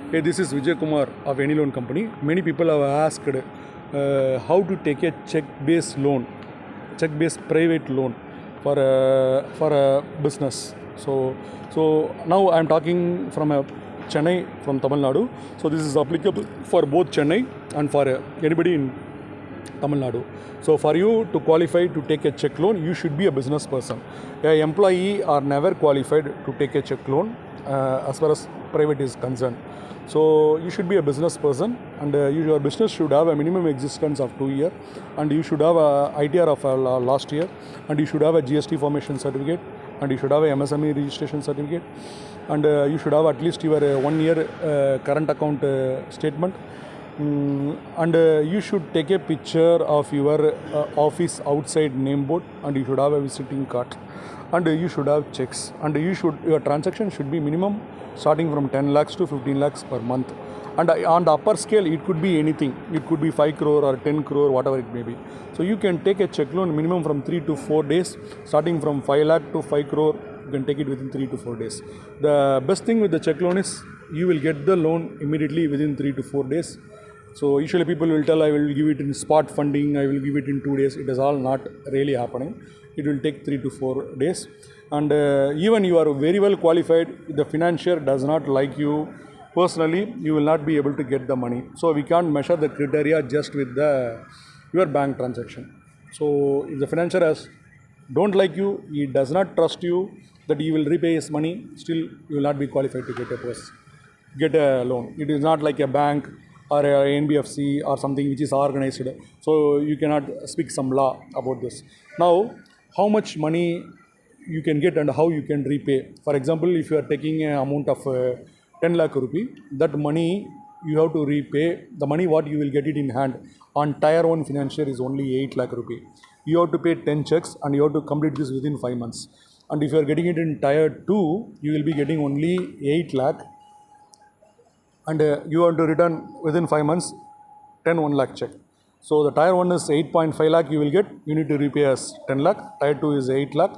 Hey, this is Vijay Kumar of any loan company. Many people have asked how to take a check-based loan, check-based private loan for a business. So now I am talking from Chennai, from Tamil Nadu. So this is applicable for both Chennai and for anybody in Tamil Nadu. So for you to qualify to take a check loan, you should be a business person. An employee are never qualified to take a check loan as far as private is concerned. So you should be a business person, and your business should have a minimum existence of 2 years, and you should have a ITR of last year, and you should have a GST formation certificate, and you should have a MSME registration certificate, and you should have at least your 1 year current account statement. And you should take a picture of your office outside name board, and you should have a visiting card, and you should have checks, and your transaction should be minimum starting from 10 lakhs to 15 lakhs per month. And on the upper scale, it could be anything. It could be 5 crore or 10 crore, whatever it may be. So you can take a check loan minimum from 3 to 4 days, starting from 5 lakh to 5 crore. You can take it within 3 to 4 days. The best thing with the check loan is you will get the loan immediately within 3 to 4 days. So usually people will tell, I will give it in spot funding, I will give it in 2 days. It is all not really happening. It will take 3 to 4 days. And even you are very well qualified, the financier does not like you personally, you will not be able to get the money. So we can't measure the criteria just with your bank transaction. So if the financier don't like you, he does not trust you that you will repay his money, still you will not be qualified to get a loan. It is not like a bank or a NBFC or something which is organized. So you cannot speak some law about this. Now, how much money you can get and how you can repay. For example, if you are taking an amount of 10 lakh rupee, that money you have to repay. The money what you will get it in hand on tier 1 financier is only 8 lakh rupee. You have to pay 10 checks and you have to complete this within 5 months. And if you are getting it in tier 2, you will be getting only 8 lakh. And you have to return within 5 months 1 lakh check. So the tier 1 is 8.5 lakh you will get, you need to repay as 10 lakh. Tier 2 is 8 lakh,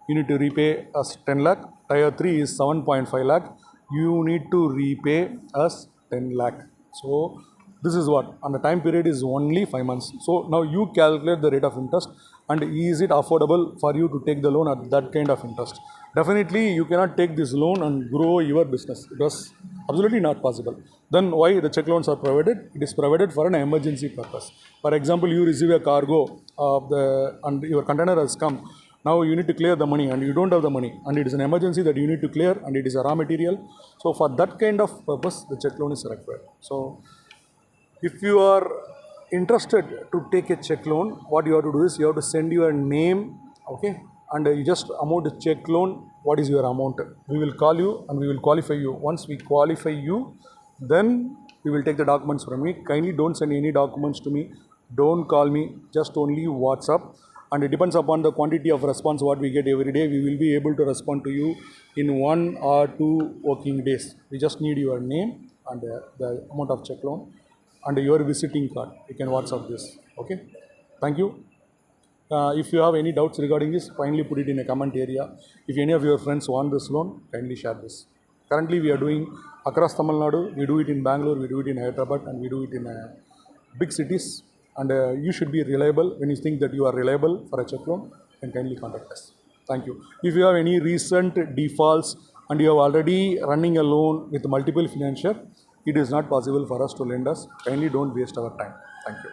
you need to repay as 10 lakh. Tier 3 is 7.5 lakh, you need to repay as 10 lakh. So this is what, and the time period is only 5 months. So now you calculate the rate of interest, and is it affordable for you to take the loan at that kind of interest? Definitely you cannot take this loan and grow your business. It was absolutely not possible. Then why the check loans are provided? It is provided for an emergency purpose. For example, you receive a cargo and your container has come. Now you need to clear the money and you don't have the money, and it is an emergency that you need to clear, and it is a raw material. So for that kind of purpose, the check loan is required. So if you are interested to take a check loan, what you have to do is you have to send your name, okay, and you just amount the check loan. What is your amount? We will call you and we will qualify you. Once we qualify you, then we will take the documents from me. Kindly don't send any documents to me. Don't call me. Just only WhatsApp. And it depends upon the quantity of response what we get every day. We will be able to respond to you in 1 or 2 working days. We just need your name and the amount of check loan and your visiting card. You can WhatsApp this. Okay. Thank you. If you have any doubts regarding this, kindly put it in a comment area. If any of your friends want this loan, kindly share this. Currently, we are doing across Tamil Nadu. We do it in Bangalore, we do it in Hyderabad, and we do it in big cities. And you should be reliable. When you think that you are reliable for a check loan, then kindly contact us. Thank you. If you have any recent defaults and you are already running a loan with multiple financier, it is not possible for us to lend us. Kindly don't waste our time. Thank you.